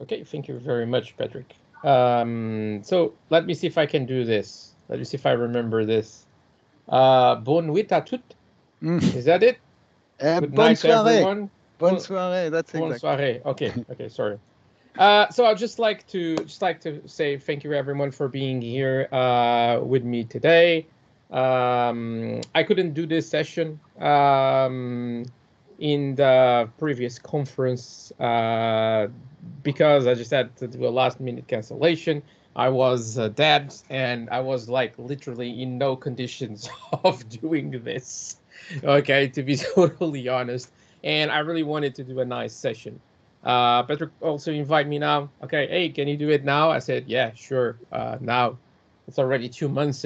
Okay, thank you very much, Patrick. So let me see if I can do this. Let me see if I remember this. Bonne nuit à toutes. Is that it? Good Bonne night, soirée. everyone. Bonne soirée. That's Bonne exact. soirée. Okay. Okay. Sorry. So I'd just like to say thank you everyone for being here with me today. I couldn't do this session in the previous conference because I just had to do a last minute cancellation. I was dead and I was like literally in no conditions of doing this. Okay, to be totally honest, and I really wanted to do a nice session. Patrick also invite me now. Okay, hey, can you do it now? I said, yeah, sure. Now it's already 2 months.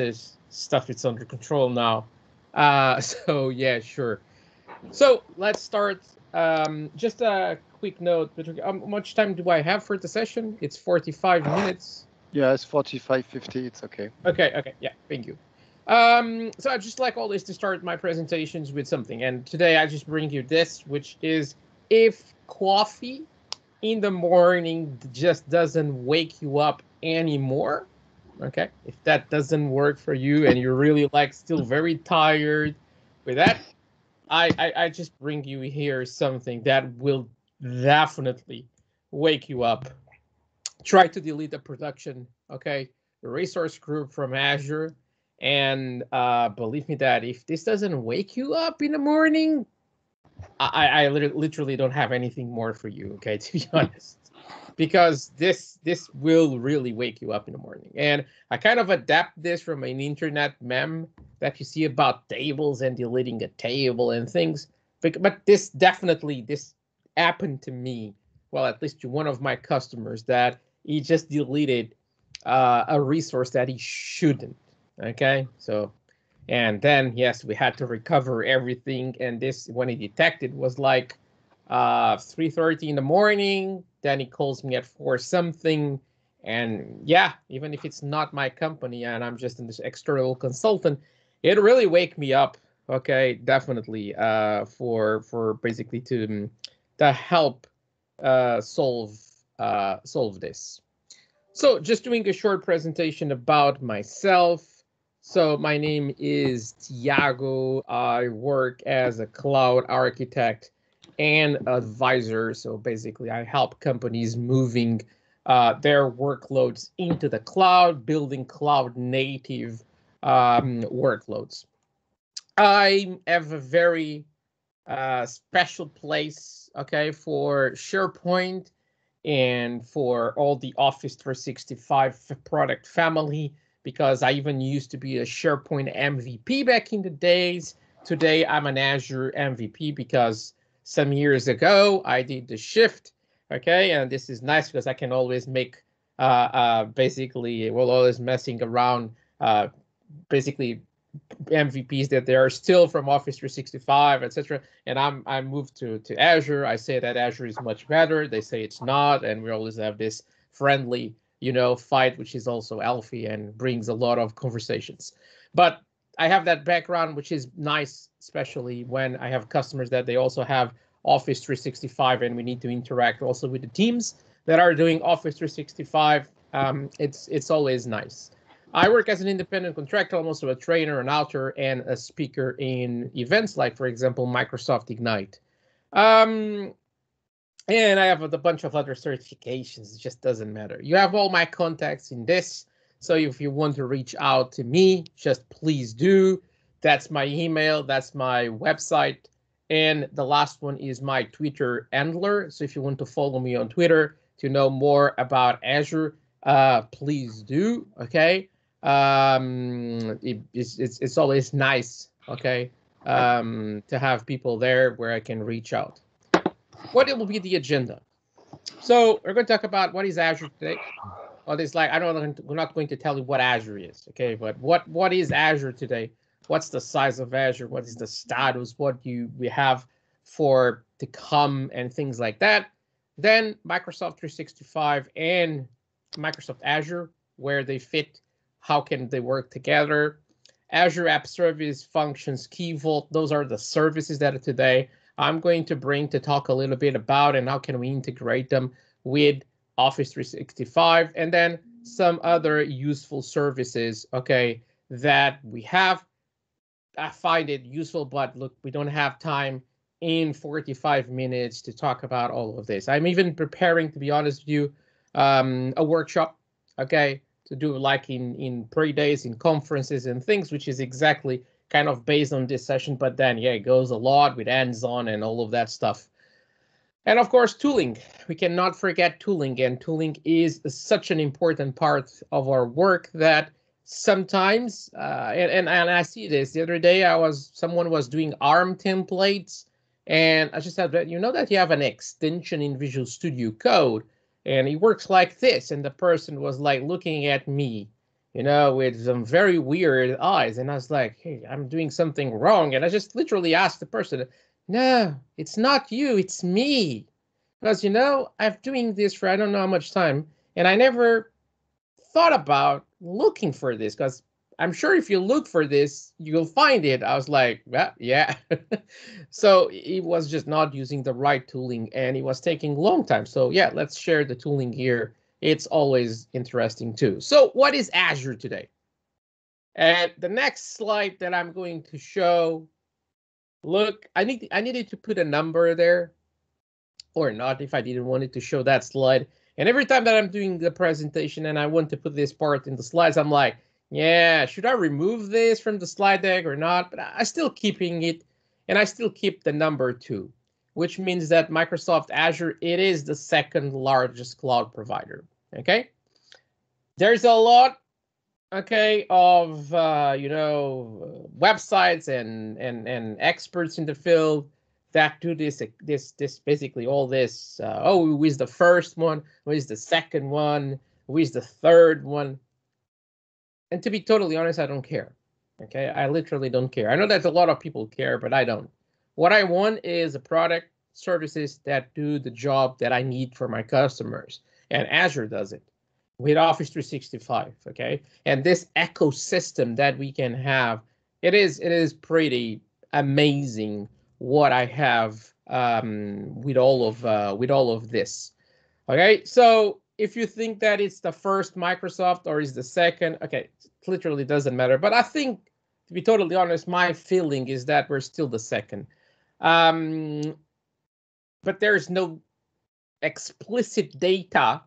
Stuff it's under control now. So yeah, sure. So let's start. Just a quick note, Patrick. How much time do I have for the session? It's 45 minutes. Yeah, it's 45, 50. It's okay. Okay, yeah, thank you. So I just like always to start my presentations with something, and today I just bring you this, which is if coffee in the morning just doesn't wake you up anymore. Okay, if that doesn't work for you and you're really like still very tired with that, I just bring you here something that will definitely wake you up. Try to delete the production, okay, the resource group from Azure, and believe me that if this doesn't wake you up in the morning, I literally don't have anything more for you, okay, to be honest, because this will really wake you up in the morning. And I kind of adapt this from an internet meme that you see about tables and deleting a table and things. But this happened to me. Well, at least to one of my customers that he just deleted a resource that he shouldn't. Okay, so and then yes, we had to recover everything. And this, when he detected, was like 3:30 in the morning. Then he calls me at 4 something. And yeah, even if it's not my company and I'm just an external consultant, it really wake me up. Okay, definitely for basically to help solve this. So just doing a short presentation about myself. So my name is Tiago. I work as a cloud architect and advisor. So basically, I help companies moving their workloads into the cloud, building cloud native workloads. I have a very special place, okay, for SharePoint and for all the Office 365 product family, because I even used to be a SharePoint MVP back in the days. Today, I'm an Azure MVP because some years ago I did the shift. Okay, and this is nice because I can always make basically, well, always messing around basically MVPs that they are still from Office 365, etc. And I moved to Azure. I say that Azure is much better. They say it's not, and we always have this friendly, fight, which is also healthy and brings a lot of conversations. But I have that background, which is nice, especially when I have customers that they also have Office 365, and we need to interact also with the teams that are doing Office 365. It's always nice. I work as an independent contractor. I'm also a trainer, an author, and a speaker in events like, for example, Microsoft Ignite. And I have a bunch of other certifications. It just doesn't matter. You have all my contacts in this. So if you want to reach out to me, just please do. That's my email. That's my website. And the last one is my Twitter handler. So if you want to follow me on Twitter to know more about Azure, please do. Okay. It's always nice, okay, to have people there where I can reach out. What will be the agenda? So we're going to talk about what is Azure today. Well, it's like we're not going to tell you what Azure is, okay? But what is Azure today? What's the size of Azure? What is the status? What we have for to come and things like that. Then Microsoft 365 and Microsoft Azure, where they fit. How can they work together? Azure App Service, Functions, Key Vault, those are the services that are today I'm going to bring to talk a little bit about, and how can we integrate them with Office 365, and then some other useful services, okay, that we have. I find it useful, but look, we don't have time in 45 minutes to talk about all of this. I'm even preparing, to be honest with you, a workshop, okay, to do like in pre-days, in conferences and things, which is exactly kind of based on this session, but then, yeah, it goes a lot with hands-on and all of that stuff. And of course, tooling. We cannot forget tooling, and tooling is such an important part of our work that sometimes, and I see this the other day, someone was doing ARM templates, and I just said, you know that you have an extension in Visual Studio Code, and it works like this, and the person was like looking at me, you know, with some very weird eyes, and I was like, hey, I'm doing something wrong, and I just literally asked the person, no, it's not you, it's me. Because, you know, I've doing this for I don't know how much time, and I never thought about looking for this, because I'm sure if you look for this, you'll find it. I was like, well, yeah. So he was just not using the right tooling, and it was taking a long time. So yeah, let's share the tooling here. It's always interesting too. So what is Azure today? And the next slide that I'm going to show, look, I needed to put a number there, or not if I didn't want it to show that slide. And every time that I'm doing the presentation and I want to put this part in the slides, I'm like, yeah, should I remove this from the slide deck or not? But I still keeping it, and I still keep the number 2, which means that Microsoft Azure, it is the second largest cloud provider, okay? There's a lot, okay, of you know, websites and experts in the field that do this basically all this. Oh, who is the first one? Who is the second one? Who is the third one? And to be totally honest, I don't care. Okay, I literally don't care. I know that a lot of people care, but I don't. What I want is a product, services that do the job that I need for my customers, and Azure does it with Office 365, okay? And this ecosystem that we can have, it is pretty amazing what I have with all of this, okay? So if you think that it's the first Microsoft or is the second, okay, it literally doesn't matter. But I think, to be totally honest, my feeling is that we're still the second. But there's no explicit data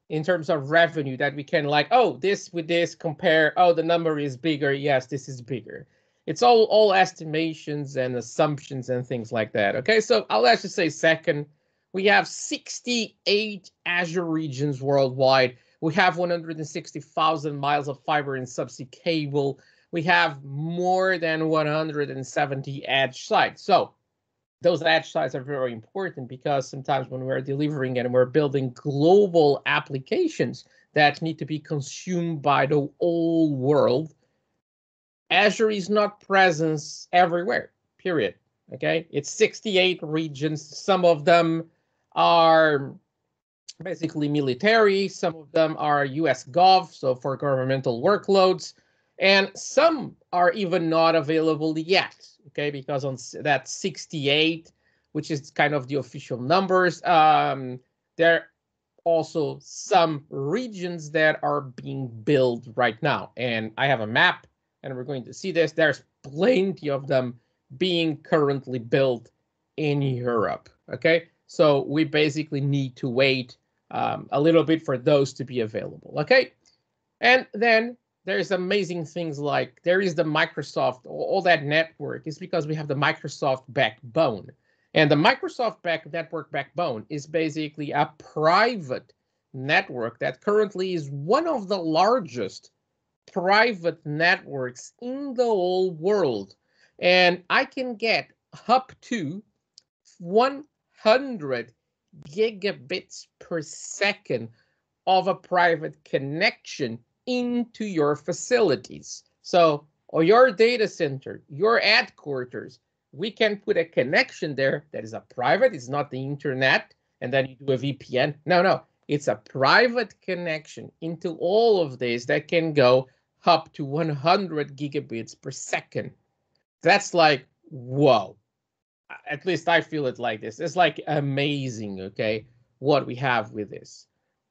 in terms of revenue that we can like, oh, this with this compare, oh, the number is bigger, yes, this is bigger. It's all estimations and assumptions and things like that, okay? So I'll actually say second. We have 68 Azure regions worldwide. We have 160,000 miles of fiber and subsea cable. We have more than 170 edge sites. So those edge sites are very important because sometimes when we're delivering and we're building global applications that need to be consumed by the whole world, Azure is not present everywhere, period. Okay, it's 68 regions. Some of them are basically military, some of them are US Gov, so for governmental workloads, and some are even not available yet, okay, because on that 68, which is kind of the official numbers, there are also some regions that are being built right now. And I have a map, and we're going to see this. There's plenty of them being currently built in Europe, okay? So we basically need to wait a little bit for those to be available, okay? And then there's amazing things like there is the Microsoft, all that network is because we have the Microsoft backbone. And the Microsoft network backbone is basically a private network that currently is one of the largest private networks in the whole world. And I can get up to 100 gigabits per second of a private connection into your facilities. So, or your data center, your headquarters, we can put a connection there that is a private, it's not the internet, and then you do a VPN. No, it's a private connection into all of this that can go up to 100 gigabits per second. That's like, whoa. At least I feel it like this. It's like amazing, okay, what we have with this.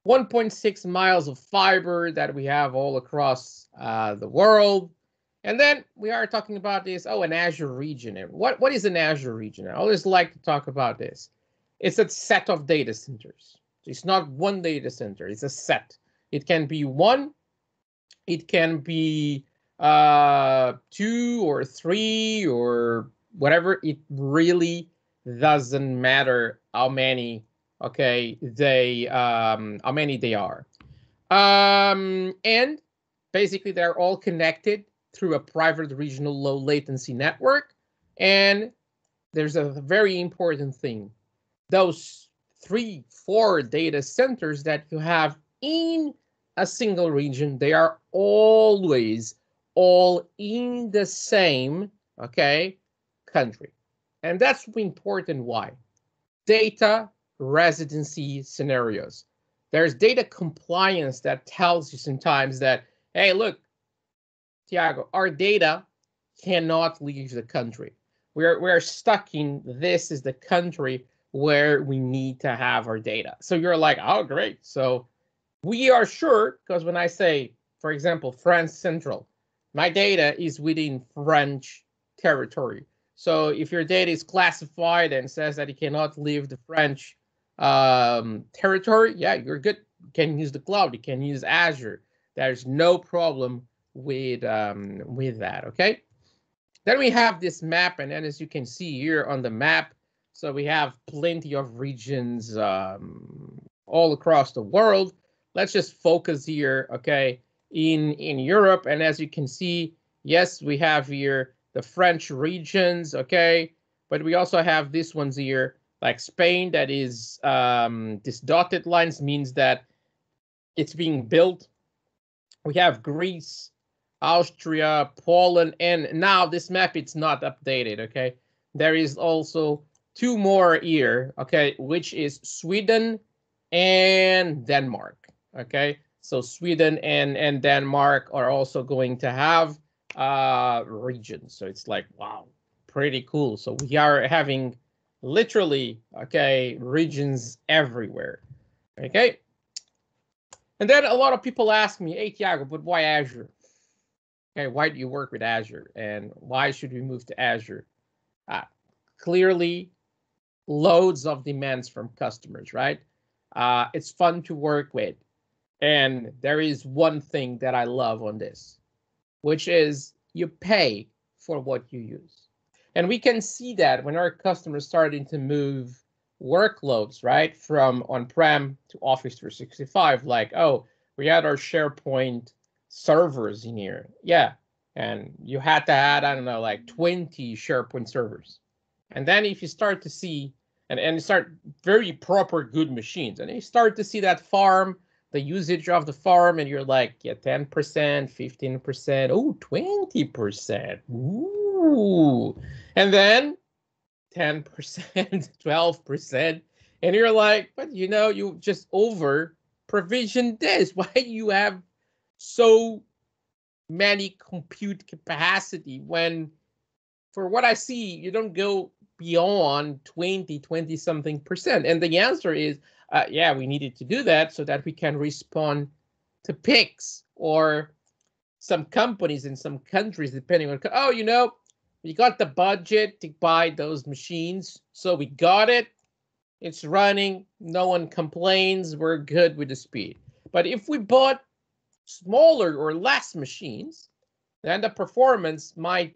1.6 miles of fiber that we have all across the world. And then we are talking about this, an Azure region. And what is an Azure region? I always like to talk about this. It's a set of data centers. It's not one data center, it's a set. It can be one, it can be 2 or 3 or whatever. It really doesn't matter how many, how many they are. And basically they're all connected through a private regional low latency network. And there's a very important thing. Those 3-4 data centers that you have in a single region, they are always all in the same, country. And that's important. Why? Data residency scenarios. There's data compliance that tells you sometimes that, hey, look, Tiago, our data cannot leave the country. We're stuck in this is the country where we need to have our data. So you're like, oh, great. So we are sure, because when I say, for example, France Central, my data is within French territory. So if your data is classified and says that it cannot leave the French territory, yeah, you're good. You can use the cloud. You can use Azure. There's no problem with that, okay? Then we have this map, and then as you can see here on the map, so we have plenty of regions all across the world. Let's just focus here, in Europe. And as you can see, yes, we have here the French regions, but we also have these ones here, like Spain, that is, this dotted lines means that it's being built. We have Greece, Austria, Poland, and now this map, it's not updated, There is also 2 more here, which is Sweden and Denmark, So Sweden and Denmark are also going to have regions. So it's like, wow, pretty cool. So we are having literally, regions everywhere, And then a lot of people ask me, hey, Tiago, but why Azure? Why do you work with Azure? And why should we move to Azure? Clearly, loads of demands from customers, right? It's fun to work with. And there is one thing that I love on this, which is you pay for what you use. And we can see that when our customers starting to move workloads, right, from on-prem to Office 365, like, oh, we had our SharePoint servers in here. Yeah. And you had to add, I don't know, like 20 SharePoint servers. And then if you start to see, and you start very proper good machines, and you start to see that farm, the usage of the farm, and you're like, yeah, 10%, 15%, oh, 20%, ooh. And then 10%, 12%, and you're like, but you just over provisioned this. Why do you have so many compute capacity when, for what I see, you don't go beyond 20 something percent? And the answer is, yeah, we needed to do that so that we can respond to picks or some companies in some countries, depending on, we got the budget to buy those machines, so we got it. It's running. No one complains. We're good with the speed. But if we bought smaller or less machines, then the performance might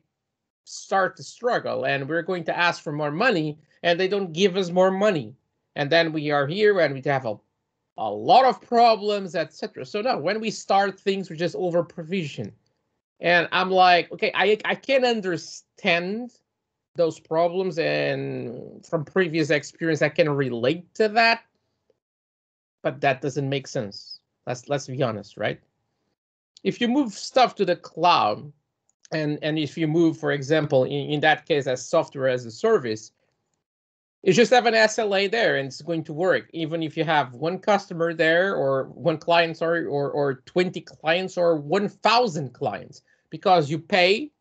start to struggle, and we're going to ask for more money, and they don't give us more money. And then we are here and we have a lot of problems, etc. So no, when we start things, we just over provision. And I'm like, okay, I can understand those problems, and from previous experience, I can relate to that. But that doesn't make sense. Let's be honest, right? If you move stuff to the cloud, and if you move, for example, in that case, as software as a service, you just have an SLA there, and it's going to work, even if you have one customer there, or one client, sorry, or 20 clients, or 1,000 clients, because you pay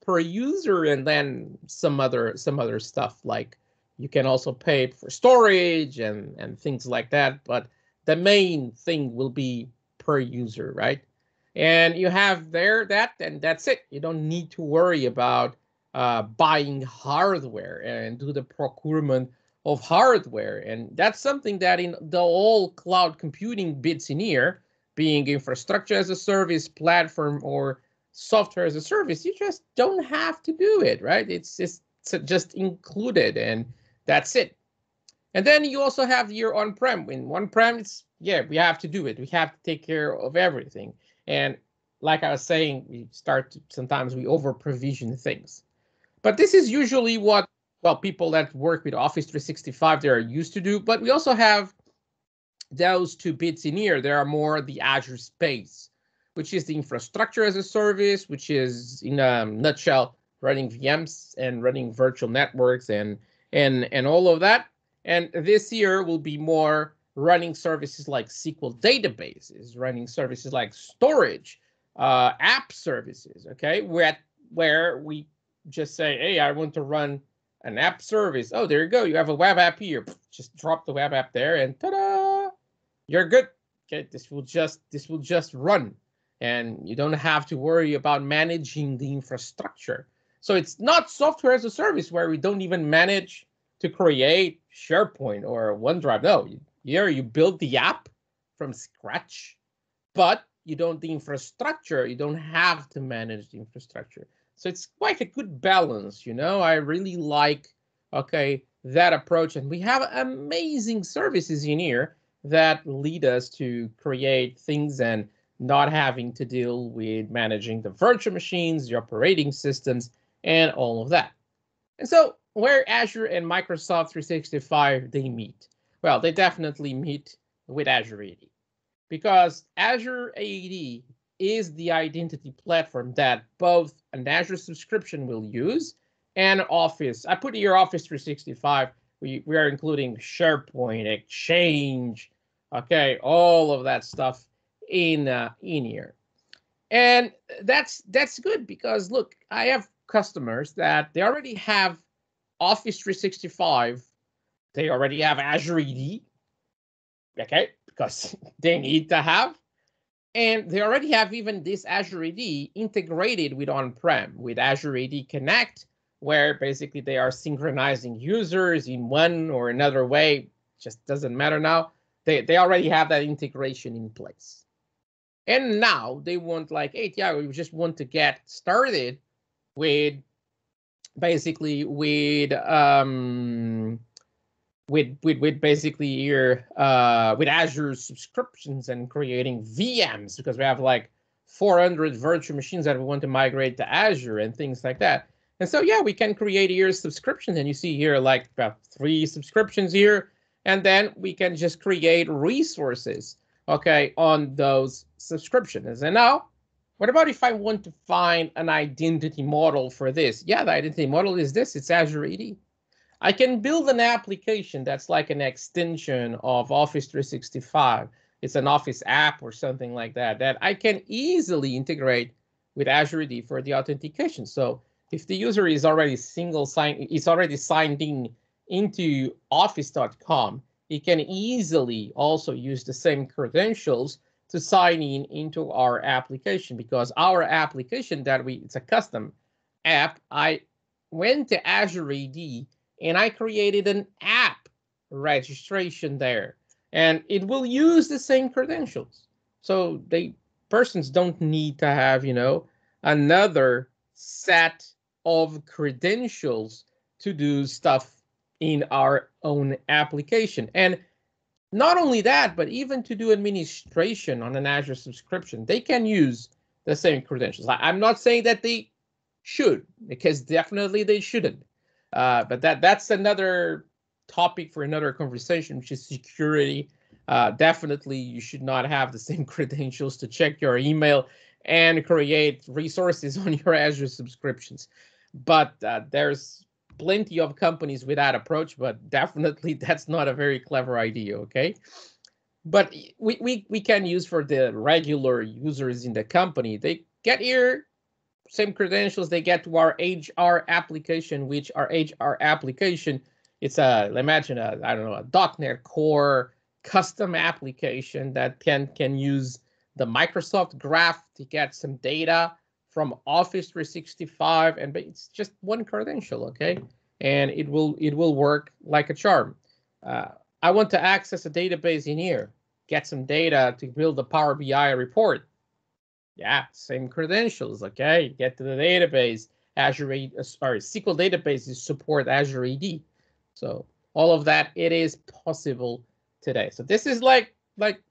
per user, and then some other stuff, like you can also pay for storage and things like that. But the main thing will be per user, right? And you have there that, and that's it. You don't need to worry about buying hardware and do the procurement of hardware. And that's something that in the all cloud computing bits in here, being infrastructure as a service, platform, or software as a service, you just don't have to do it, right? It's just included, and that's it. And then you also have your on-prem. In on-prem, it's, yeah, we have to do it. We have to take care of everything. And like I was saying, sometimes we over-provision things. But this is usually what, well, people that work with Office 365, they are used to do. But we also have those two bits in here. There are more the Azure space, which is the infrastructure as a service, which is, in a nutshell, running VMs and running virtual networks and all of that. And this year will be more running services like SQL databases, running services like storage, app services, okay? Where we just say, hey, I want to run an app service. Oh, there you go. You have a web app here. Just drop the web app there and ta-da, you're good. Okay, this will just run. And you don't have to worry about managing the infrastructure. So it's not software as a service where we don't even manage to create SharePoint or OneDrive. No, here you build the app from scratch, but you don't the infrastructure. You don't have to manage the infrastructure. So it's quite a good balance, you know. I really like, okay, that approach. And we have amazing services in here that lead us to create things and not having to deal with managing the virtual machines, the operating systems, and all of that. And so where Azure and Microsoft 365, they meet? Well, they definitely meet with Azure AD, because Azure AD is the identity platform that both an Azure subscription will use and Office. I put here Office 365. We are including SharePoint, Exchange, okay, all of that stuff in here. And that's good, because look, I have customers that they already have Office 365, they already have Azure AD, okay, because they need to have, and they already have even this Azure AD integrated with on-prem, with Azure AD Connect, where basically they are synchronizing users in one or another way, just doesn't matter now. They already have that integration in place. And now they want, like, hey, Tiago, we just want to get started with basically with basically your with Azure subscriptions and creating VMs, because we have like 400 virtual machines that we want to migrate to Azure and things like that. And so, yeah, we can create your subscriptions, and you see here like about 3 subscriptions here, and then we can just create resources, okay, on those subscriptions. And now, what about if I want to find an identity model for this? Yeah, the identity model is this. It's Azure AD. I can build an application that's like an extension of Office 365. It's an Office app or something like that, that I can easily integrate with Azure AD for the authentication. So if the user is already signed in into office.com, he can easily also use the same credentials to sign in into our application, because our application it's a custom app. I went to Azure AD and I created an app registration there, and it will use the same credentials. So persons don't need to have, you know, another set of credentials to do stuff in our own application. And not only that, but even to do administration on an Azure subscription, they can use the same credentials. I'm not saying that they should, because definitely they shouldn't. But that's another topic for another conversation, which is security. Definitely, you should not have the same credentials to check your email and create resources on your Azure subscriptions. But there's plenty of companies with that approach, but definitely that's not a very clever idea, okay? But we can use for the regular users in the company. They get here, same credentials, they get to our HR application, which our HR application, it's imagine I don't know, a .NET Core custom application that can use the Microsoft Graph to get some data from Office 365, and it's just one credential, okay? And it will work like a charm. I want to access a database in here, get some data to build a Power BI report. Yeah, same credentials, okay? Get to the database. SQL databases support Azure AD. So all of that, it is possible today. So this is like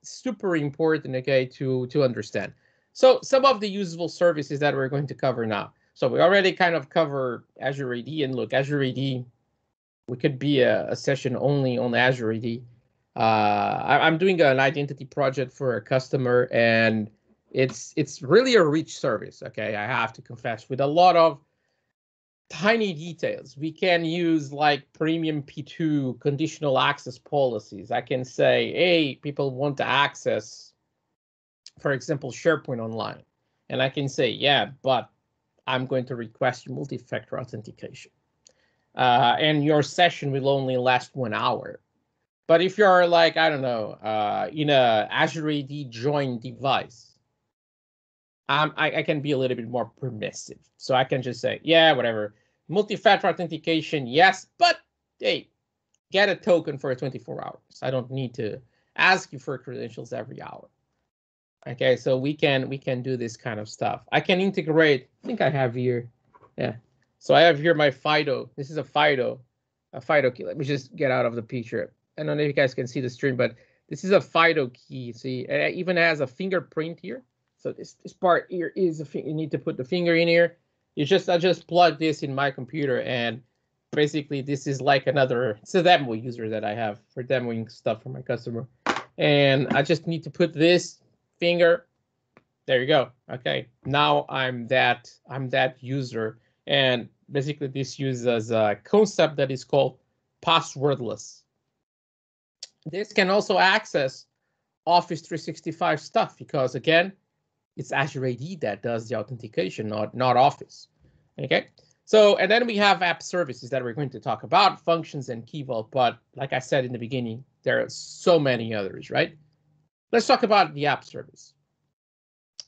super important, okay, to understand. So some of the useful services that we're going to cover now. So we already kind of cover Azure AD, and look, Azure AD, we could be a session only on Azure AD. I'm doing an identity project for a customer, and it's really a rich service, okay? I have to confess, with a lot of tiny details. We can use like premium P2 conditional access policies. I can say, hey, people want to access, for example, SharePoint Online. And I can say, yeah, but I'm going to request multi-factor authentication. And your session will only last 1 hour. But if you're like, I don't know, in a Azure AD joined device, I can be a little bit more permissive. So I can just say, yeah, whatever. Multi-factor authentication, yes, but hey, get a token for 24 hours. I don't need to ask you for credentials every hour. Okay, so we can do this kind of stuff. I can integrate, I think I have here, yeah. So I have here my FIDO. This is a FIDO key. Let me just get out of the picture. I don't know if you guys can see the stream, but this is a FIDO key. See, it even has a fingerprint here. So this part here is a you need to put the finger in here. I just plug this in my computer, and basically this is like it's a demo user that I have for demoing stuff for my customer. And I just need to put this finger. There you go. Okay, now I'm that user, and basically this uses a concept that is called passwordless. This can also access Office 365 stuff because, again, it's Azure AD that does the authentication, not Office. Okay, so and then we have app services that we're going to talk about, functions and Key Vault. But like I said in the beginning, there are so many others, right? Let's talk about the app service.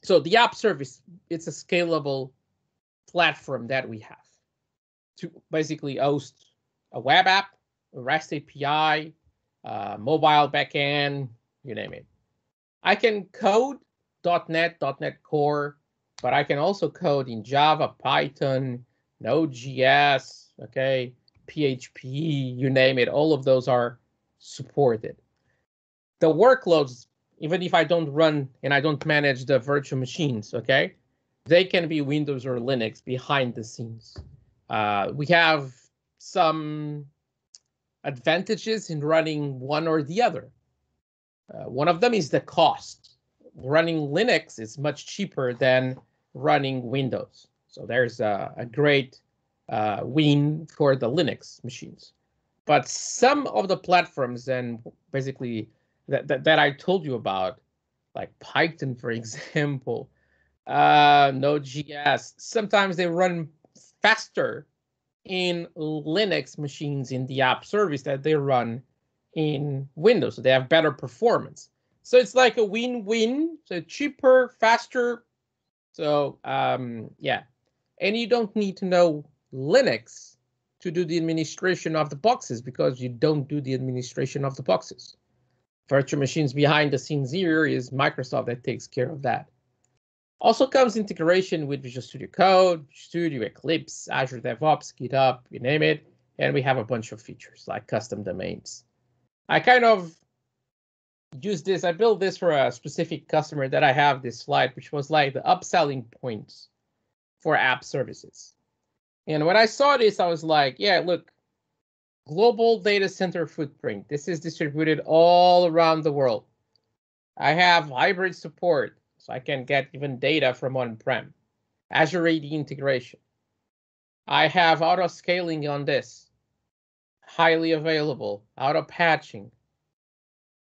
So the app service, it's a scalable platform that we have to basically host a web app, a REST API, mobile backend, you name it. I can code .NET Core, but I can also code in Java, Python, Node.js, okay, PHP, you name it. All of those are supported. The workloads, even if I don't run and I don't manage the virtual machines, okay, they can be Windows or Linux behind the scenes. We have some advantages in running one or the other. One of them is the cost. Running Linux is much cheaper than running Windows. So there's a great win for the Linux machines. But some of the platforms, and basically that I told you about, like Python, for example, Node.js, sometimes they run faster in Linux machines in the app service that they run in Windows. So they have better performance. So it's like a win-win. So cheaper, faster. So yeah, and you don't need to know Linux to do the administration of the boxes because you don't do the administration of the boxes. Virtual machines behind the scenes here is Microsoft that takes care of that. Also comes integration with Visual Studio Code, Studio, Eclipse, Azure DevOps, GitHub, you name it. And we have a bunch of features like custom domains. I kind of use this. I built this for a specific customer that I have this slide, which was like the upselling points for app services. And when I saw this, I was like, yeah, look, global data center footprint. This is distributed all around the world. I have hybrid support, so I can get even data from on-prem. Azure AD integration. I have auto scaling on this. Highly available, auto patching,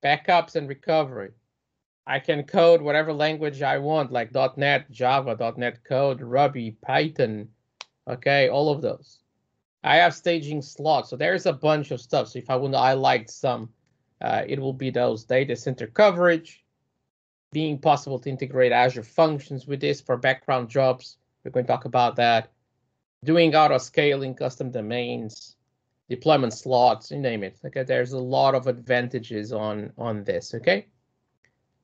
backups and recovery. I can code whatever language I want, like .NET, Java, .NET Code, Ruby, Python, okay, all of those. I have staging slots, so there's a bunch of stuff. So if I want to highlight some It will be those data center coverage, being possible to integrate Azure Functions with this for background jobs. We're going to talk about that. Doing auto scaling, custom domains, deployment slots, you name it. Okay, there's a lot of advantages on this. Okay,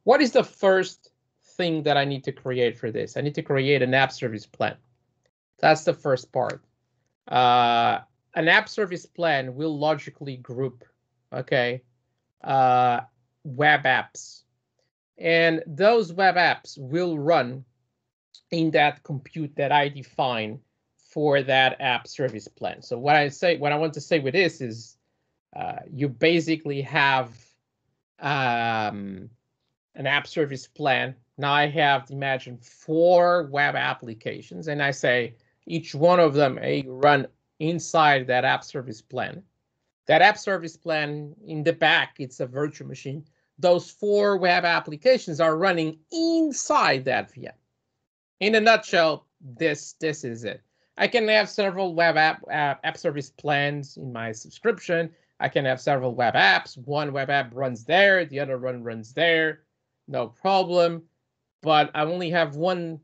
what is the first thing that I need to create for this? I need to create an app service plan. That's the first part. An app service plan will logically group, okay, web apps, and those web apps will run in that compute that I define for that app service plan. So what I want to say with this is, you basically have an app service plan. Now I have, imagine, 4 web applications, and I say each one of them run inside that app service plan. That app service plan in the back, it's a virtual machine. Those 4 web applications are running inside that VM. In a nutshell, this is it. I can have several web app service plans in my subscription. I can have several web apps. One web app runs there, the other one runs there, no problem. But I only have one,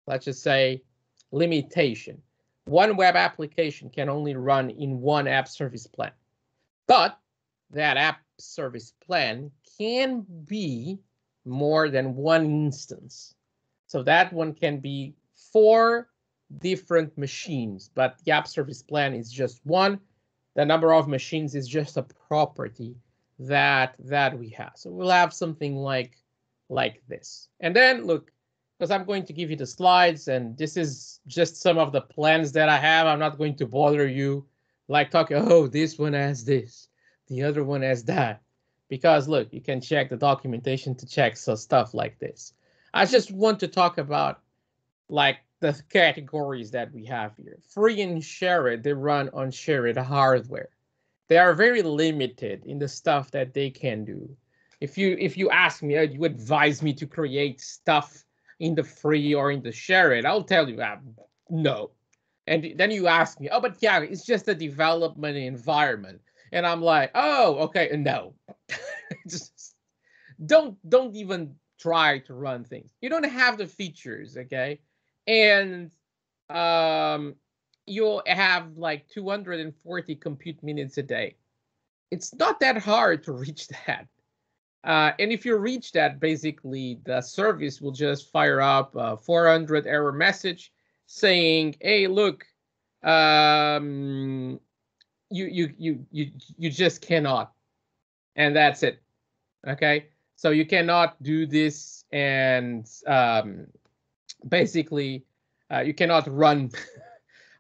let's just say, limitation. One web application can only run in one app service plan. But that app service plan can be more than one instance. So that one can be 4 different machines, but the app service plan is just one. The number of machines is just a property that we have. So we'll have something like this. And then look, because I'm going to give you the slides, and this is just some of the plans that I have. I'm not going to bother you like talking, oh, this one has this, the other one has that. Because look, you can check the documentation to check so stuff like this. I just want to talk about like the categories that we have here. Free and shared, they run on shared hardware. They are very limited in the stuff that they can do. If you ask me, you advise me to create stuff in the free or in the shared, I'll tell you no. And then you ask me, oh, but yeah, it's just a development environment. And I'm like, oh, okay, no. Just don't even try to run things. You don't have the features, okay? And you'll have like 240 compute minutes a day. It's not that hard to reach that. And if you reach that, basically the service will just fire up a 400 error message saying, hey, look, you just cannot. And that's it. Okay, so you cannot do this, and basically you cannot run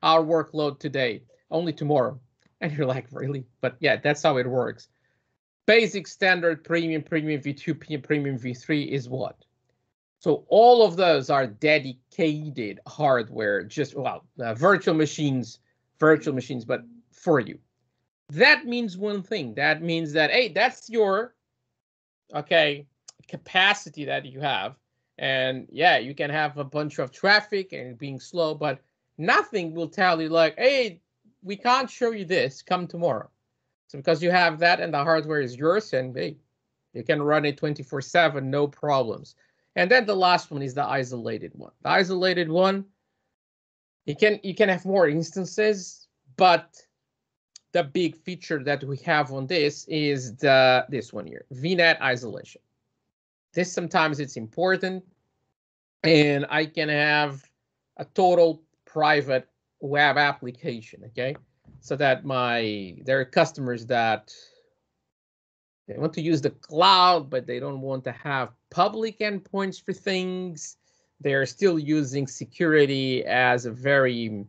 our workload today, only tomorrow. And you're like, really? But yeah, that's how it works. Basic, standard, premium, premium v2, premium v3 is what? So all of those are dedicated hardware, just, well, virtual machines, but for you. That means one thing. That means that, hey, that's your, okay, capacity that you have. And yeah, you can have a bunch of traffic and being slow, but nothing will tell you like, hey, we can't show you this, come tomorrow. So because you have that and the hardware is yours, and hey, you can run it 24/7, no problems. And then the last one is the isolated one. The isolated one, you can have more instances, but the big feature that we have on this is this one here, VNet isolation. This sometimes it's important, and I can have a total private web application, okay? So that there are customers that they want to use the cloud, but they don't want to have public endpoints for things. They're still using security as a very,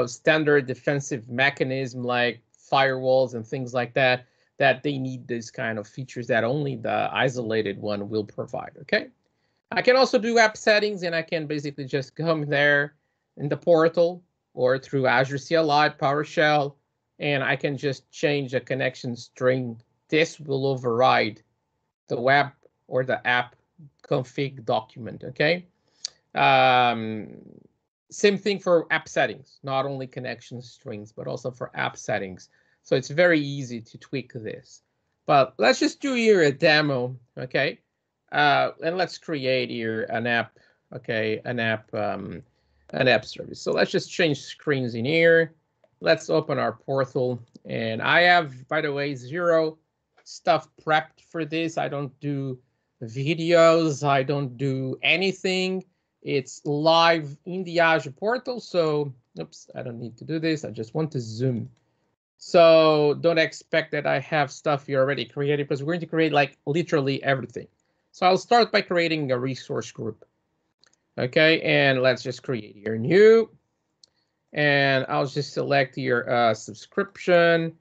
standard defensive mechanism like firewalls and things like that, that they need these kind of features that only the isolated one will provide, okay? I can also do app settings, and I can basically just come there in the portal or through Azure CLI, PowerShell, and I can just change the connection string. This will override the web or the app config document, okay? Same thing for app settings, not only connection strings, but also for app settings. So it's very easy to tweak this. But let's just do here a demo, okay? And let's create here an app, okay? An app service. So let's just change screens in here. Let's open our portal. And I have, by the way, zero stuff prepped for this. I don't do videos. I don't do anything. It's live in the Azure portal. So, oops, I don't need to do this. I just want to zoom. So don't expect that I have stuff here already created, because we're going to create like literally everything. So I'll start by creating a resource group. Okay, and let's just create here new. And I'll just select your subscription.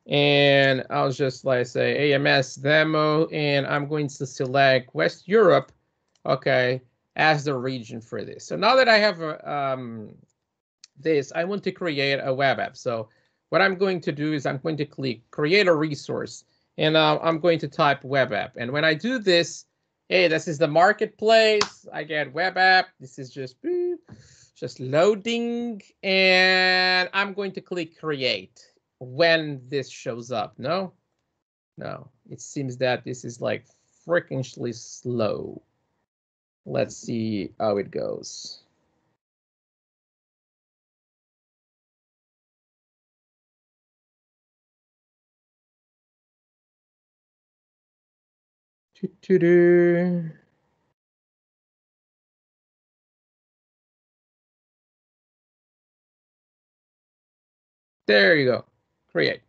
And I'll just like say aMS demo. And I'm going to select West Europe, okay, as the region for this. So now that I have this, I want to create a web app. So what I'm going to do is I'm going to click create a resource, and I'm going to type web app. And when I do this, hey, this is the marketplace. I get web app. This is just loading, and I'm going to click create when this shows up. No, it seems that this is like freakishly slow. Let's see how it goes. There you go. Create.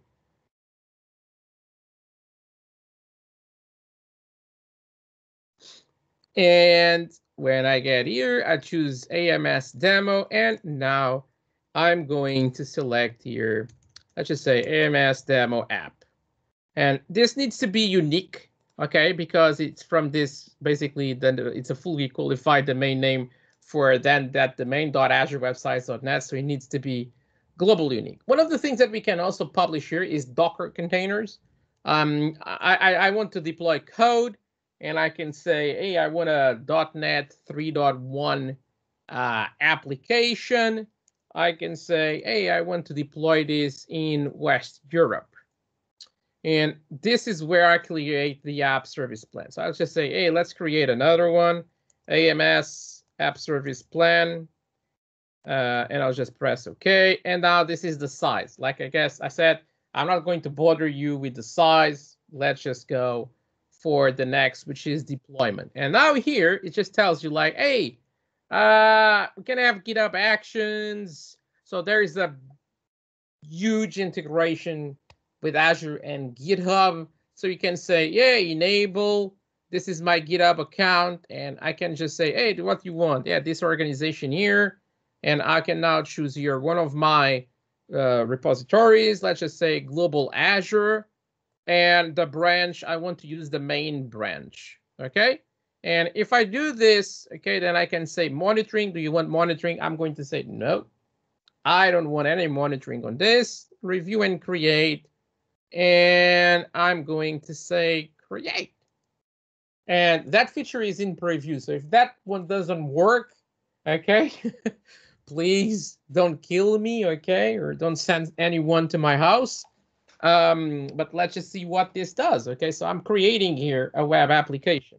And when I get here, I choose aMS demo, and now I'm going to select here, let's just say aMS demo app. And this needs to be unique, okay, because it's from this, basically, then it's a fully qualified domain name for then that domain.azurewebsites.net, so it needs to be globally unique. One of the things that we can also publish here is Docker containers. I want to deploy code, and I can say, hey, I want a .NET 3.1 application. I can say, hey, I want to deploy this in West Europe. And this is where I create the app service plan. So I'll just say, hey, let's create another one, aMS app service plan. And I'll just press OK. And now this is the size. Like I guess I said, I'm not going to bother you with the size. Let's just go for the next, which is deployment. And now here, it just tells you like, hey, we can have GitHub Actions. So there is a huge integration with Azure and GitHub. So you can say, yeah, enable. This is my GitHub account. And I can just say, hey, what you want? Yeah, this organization here. And I can now choose here one of my repositories. Let's just say Global Azure. And the branch, I want to use the main branch. Okay. And if I do this, okay, then I can say monitoring. Do you want monitoring? I'm going to say no. I don't want any monitoring on this. Review and create. And I'm going to say create. And that feature is in preview. So if that one doesn't work, okay, please don't kill me, okay, or don't send anyone to my house. But let's just see what this does. Okay, so I'm creating here a web application.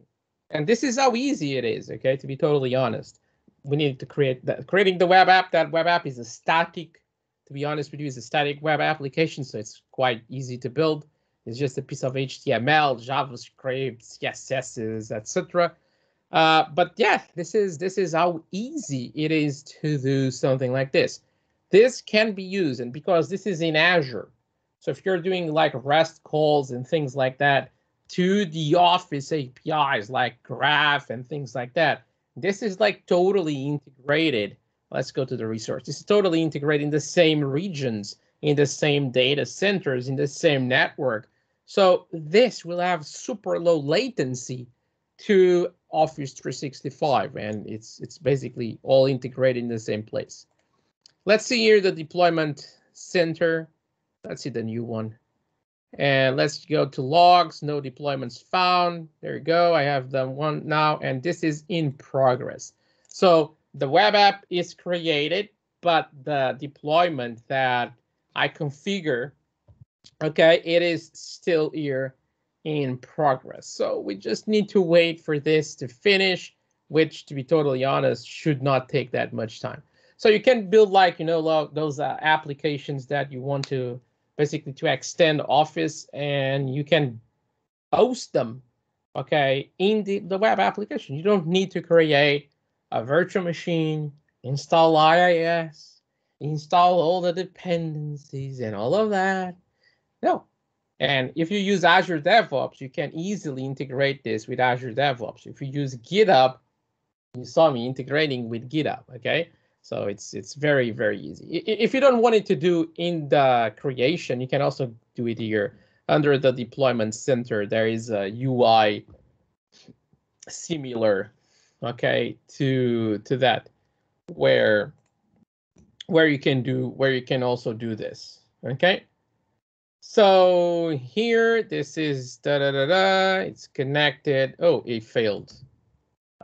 And this is how easy it is, okay, to be totally honest. We need to create that. Creating the web app, that web app is a static, to be honest with you, is a static web application, so it's quite easy to build. It's just a piece of HTML, JavaScript, CSS, etc. But yeah, this is how easy it is to do something like this. This can be used, and because this is in Azure, so if you're doing like REST calls and things like that to the Office APIs like Graph and things like that, this is like totally integrated. Let's go to the resource. This is totally integrated in the same regions, in the same data centers, in the same network. So this will have super low latency to Office 365, and it's basically all integrated in the same place. Let's see here the deployment center. Let's see the new one. And let's go to logs, no deployments found. There you go. I have the one now, and this is in progress. So the web app is created, but the deployment that I configure, okay, it is still here in progress. So we just need to wait for this to finish, which, to be totally honest, should not take that much time. So you can build, like, those applications that you want to basically to extend Office, and you can host them, okay, in the web application. You don't need to create a virtual machine, install IIS, install all the dependencies and all of that. No. And if you use Azure DevOps, you can easily integrate this with Azure DevOps. If you use GitHub, you saw me integrating with GitHub, okay? So it's very, very easy. If you don't want it to do in the creation, you can also do it here. Under the deployment center, there is a UI similar, okay, to that, where you can also do this, okay? So here, this is it's connected. Oh, it failed.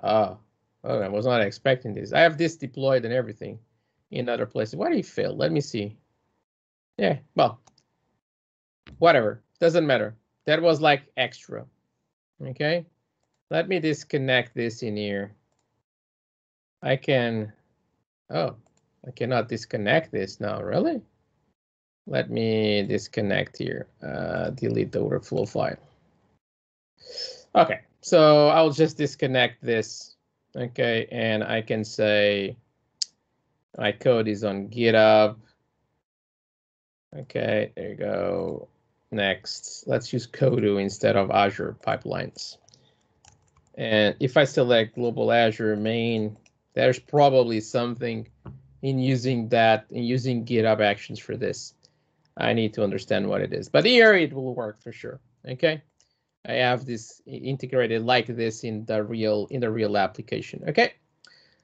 Oh, I was not expecting this. I have this deployed and everything in other places. Why did it fail? Let me see. Yeah, well, whatever. Doesn't matter. That was like extra. Okay. Let me disconnect this in here. I can. Oh, I cannot disconnect this now. Really? Let me disconnect here. Delete the overflow file. Okay, so I'll just disconnect this. Okay, and I can say my code is on GitHub. Okay, there you go. Next, let's use Kodu instead of Azure pipelines. And if I select global Azure main, there's probably something in using that, in using GitHub Actions for this. I need to understand what it is, but here it will work for sure. Okay, I have this integrated like this in the real application. Okay,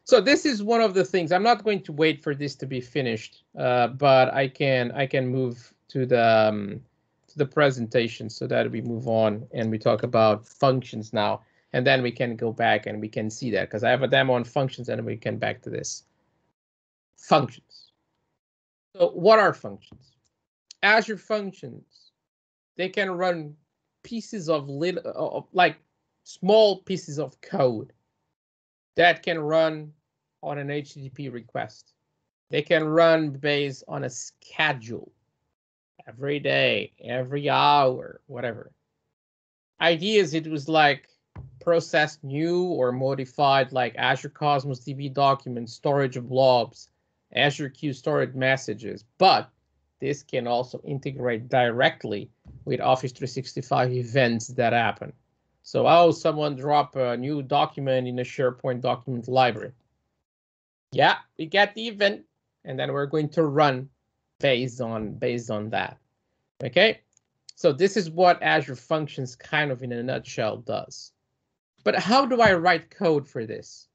so this is one of the things. I'm not going to wait for this to be finished, but I can move to the presentation so that we move on and we talk about functions now, and then we can go back and we can see that, because I have a demo on functions and we can back to this. Functions. So what are functions? Azure Functions, they can run pieces of like small pieces of code that can run on an HTTP request. They can run based on a schedule every day, every hour, whatever. Ideas, it was like processed new or modified, like Azure Cosmos DB documents, storage of blobs, Azure Queue storage messages, but this can also integrate directly with Office 365 events that happen. So, someone drop a new document in a SharePoint document library. Yeah, we get the event, and then we're going to run based on that. Okay, so this is what Azure Functions kind of in a nutshell does. But how do I write code for this?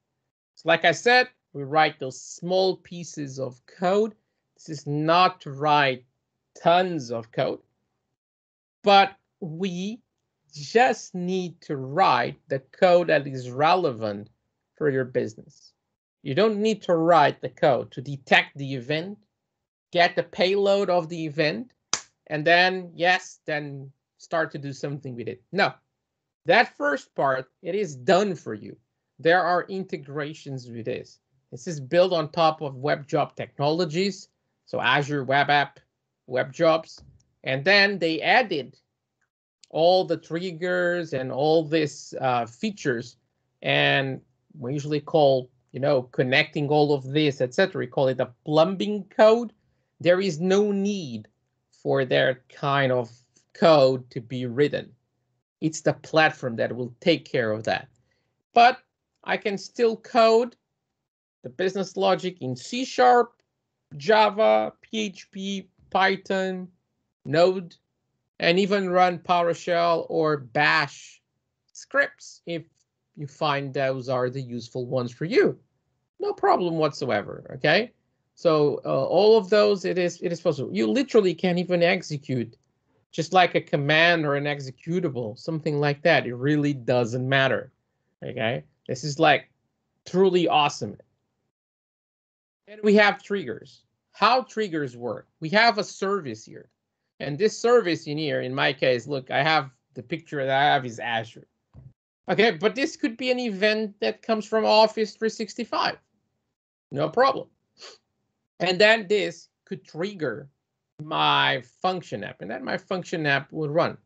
So like I said, we write those small pieces of code. This is not to write tons of code, but we just need to write the code that is relevant for your business. You don't need to write the code to detect the event, get the payload of the event, and then, then start to do something with it. No, that first part, it is done for you. There are integrations with this. This is built on top of web job technologies, so Azure Web App, Web Jobs, and then they added all the triggers and all these features, and we usually call, connecting all of this, etc. We call it a plumbing code. There is no need for that kind of code to be written. It's the platform that will take care of that. But I can still code the business logic in C#, Java, PHP, Python, Node, and even run PowerShell or Bash scripts if you find those are the useful ones for you. No problem whatsoever, okay? So all of those, it is possible. You literally can even execute just like a command or an executable, something like that. It really doesn't matter, okay? This is like truly awesome. And we have triggers. How triggers work? We have a service here. And this service in here, in my case, look, I have the picture that I have is Azure. Okay, but this could be an event that comes from Office 365. No problem. And then this could trigger my function app, and then my function app will run.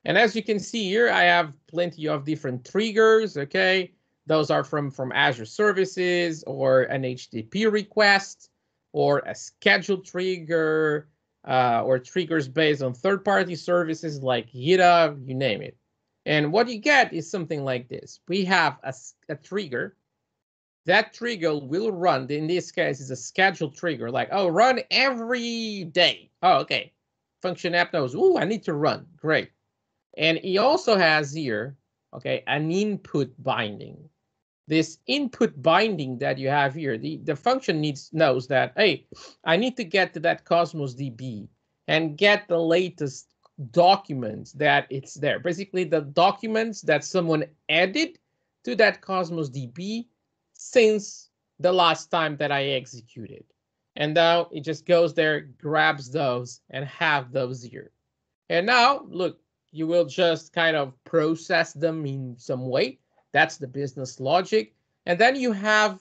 And as you can see here, I have plenty of different triggers, okay? Those are from Azure services or an HTTP request or a scheduled trigger or triggers based on third-party services like GitHub, you name it. And what you get is something like this. We have a trigger. That trigger will run, in this case, is a scheduled trigger, like, oh, run every day. Oh, okay. Function app knows, oh, I need to run. Great. And he also has here, okay, an input binding. This input binding that you have here, the function knows that, hey, I need to get to that Cosmos DB and get the latest documents that it's there. Basically, the documents that someone added to that Cosmos DB since the last time that I executed. And now it just goes there, grabs those, and have those here. And now, look, you will just kind of process them in some way. That's the business logic. And then you have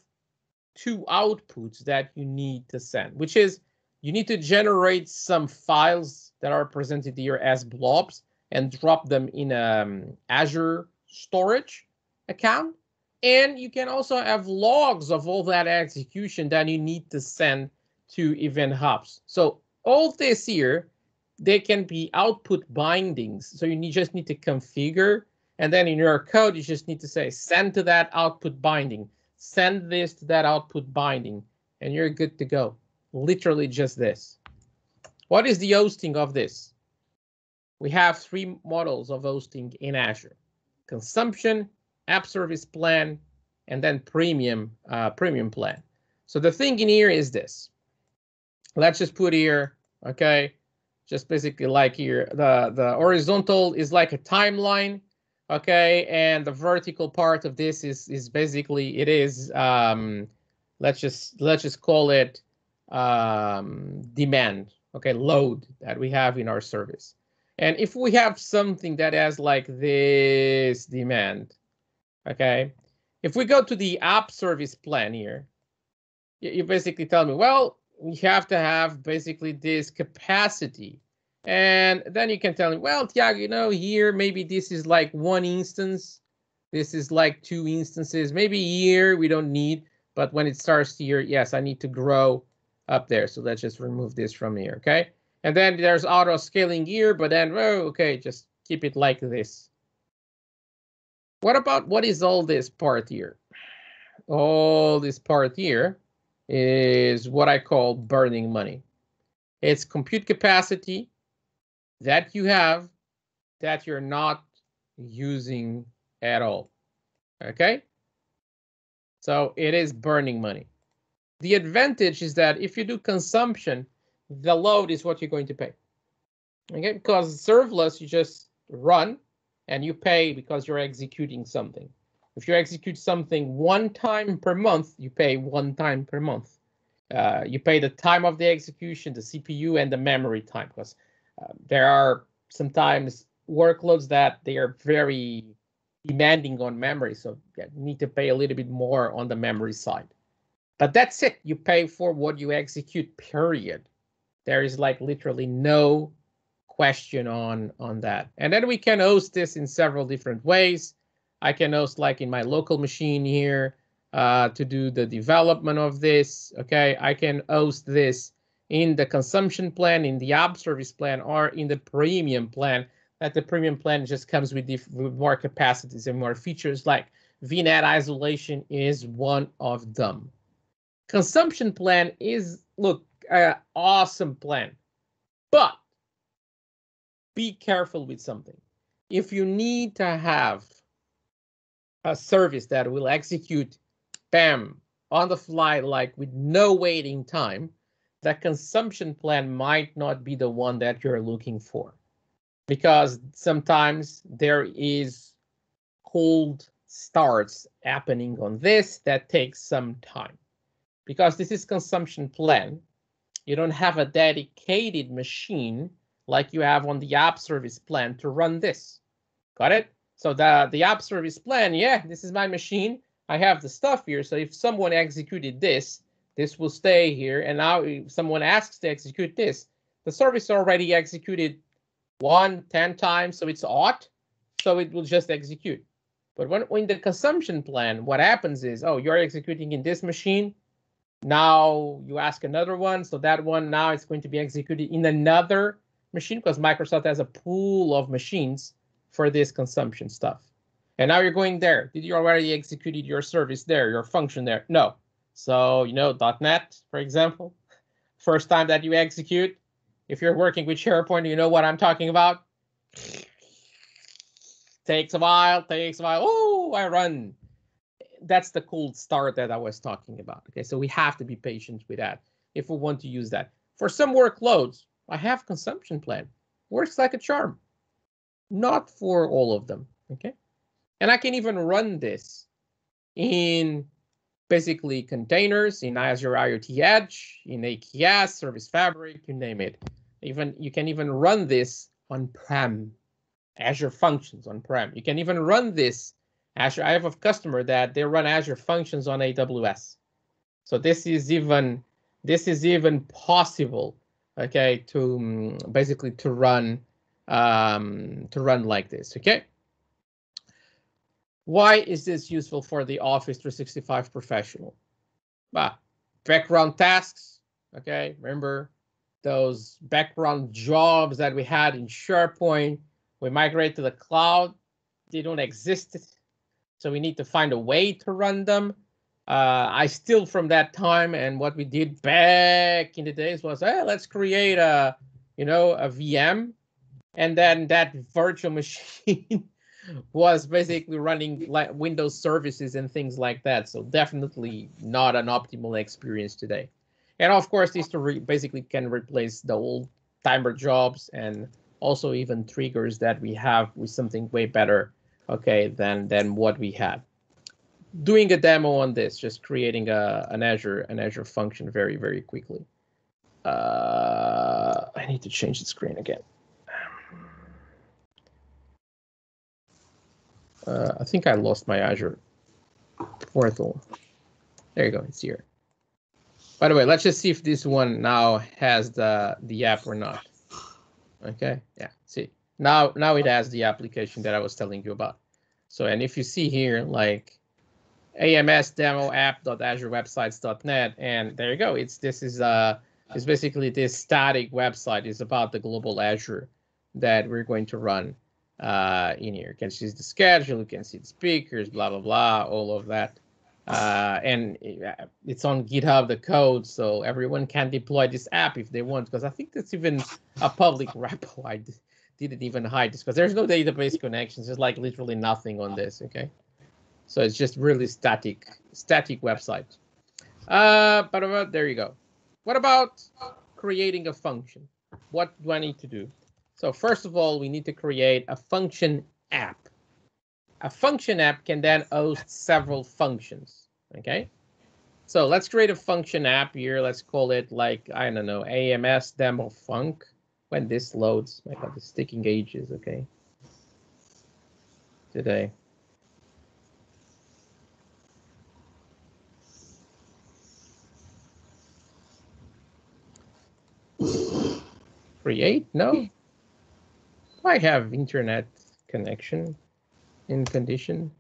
two outputs that you need to send, which is you need to generate some files that are presented here as blobs and drop them in Azure Storage account. And you can also have logs of all that execution that you need to send to event hubs. So all this here, they can be output bindings. So you just need to configure. And then in your code, you just need to say, send to that output binding. Send this to that output binding. And you're good to go. Literally just this. What is the hosting of this? We have three models of hosting in Azure. Consumption, App Service plan, and then premium plan. So the thing in here is this. Let's just put here, okay, just basically like here, the horizontal is like a timeline, okay, and the vertical part of this is basically it is let's just call it demand, okay, load that we have in our service. And if we have something that has like this demand, okay, if we go to the app service plan here, you basically tell me, well, we have to have basically this capacity. And then you can tell me, well, Tiago, you know, here maybe this is like one instance. This is like two instances. Maybe here we don't need, but when it starts here, yes, I need to grow up there. So let's just remove this from here, okay? And then there's auto scaling here, but then, oh, okay, just keep it like this. What about what is all this part here? All this part here is what I call burning money. It's compute capacity that you have that you're not using at all, okay? So it is burning money. The advantage is that if you do consumption, the load is what you're going to pay, okay? Because serverless, you just run and you pay because you're executing something. If you execute something one time per month, you pay one time per month. You pay the time of the execution, the CPU, and the memory time, because there are sometimes workloads that they are very demanding on memory, so you need to pay a little bit more on the memory side. But that's it. You pay for what you execute, period. There is like literally no question on that. And then we can host this in several different ways. I can host like in my local machine here to do the development of this. Okay, I can host this in the consumption plan, in the app service plan, or in the premium plan. That the premium plan just comes with more capacities and more features, like VNet isolation is one of them. Consumption plan is, look, an awesome plan, but be careful with something. If you need to have a service that will execute, bam, on the fly, like with no waiting time, that consumption plan might not be the one that you're looking for, because sometimes there is cold starts happening on this that takes some time. Because this is consumption plan, you don't have a dedicated machine like you have on the app service plan to run this. Got it? So the app service plan, yeah, this is my machine. I have the stuff here. So if someone executed this, this will stay here. And now if someone asks to execute this, the service already executed 10 times, so it's aught. So it will just execute. But when the consumption plan, what happens is, oh, you're executing in this machine. Now you ask another one. So that one now it's going to be executed in another machine because Microsoft has a pool of machines for this consumption stuff. And now you're going there. Did you already executed your service there, your function there? No. So, you know, .NET, for example, first time that you execute, if you're working with SharePoint, you know what I'm talking about. Takes a while. Oh, I run. That's the cold start that I was talking about. Okay, so we have to be patient with that if we want to use that. For some workloads, I have consumption plan. Works like a charm. Not for all of them, okay? And I can even run this in basically containers, in Azure IoT Edge, in AKS, Service Fabric, you name it. You can even run this on-prem, Azure Functions on-prem. You can even run this Azure. I have a customer that they run Azure Functions on AWS. So this is even possible, okay, to basically to run like this, okay? Why is this useful for the Office 365 professional? Background tasks, okay? Remember those background jobs that we had in SharePoint? We migrate to the cloud. They don't exist, so we need to find a way to run them. I steal from that time, and what we did back in the days was, hey, let's create a VM, and then that virtual machine was basically running like Windows services and things like that. So definitely not an optimal experience today. And of course, this basically can replace the old timer jobs and also even triggers that we have with something way better, okay, than what we had. Doing a demo on this, just creating an Azure function very, very quickly. I need to change the screen again. I think I lost my Azure portal. There you go, it's here. By the way, let's just see if this one now has the app or not. Okay, yeah, see. Now it has the application that I was telling you about. So, and if you see here, like aMS demo app.azurewebsites.net, and there you go. It's basically this static website. It's about the global Azure that we're going to run in here. You can see the schedule, you can see the speakers, blah blah blah, all of that. And it's on GitHub, the code, so everyone can deploy this app if they want, because I think that's even a public repo. I didn't even hide this because there's no database connections. There's like literally nothing on this, okay? So it's just really static website. But there you go. What about creating a function? What do I need to do? So first of all, we need to create a function app. A function app can then host several functions, okay? So let's create a function app here. Let's call it like, I don't know, aMS demo func. When this loads, my God, it's taking ages, okay? Today. Create? No. I have internet connection in condition.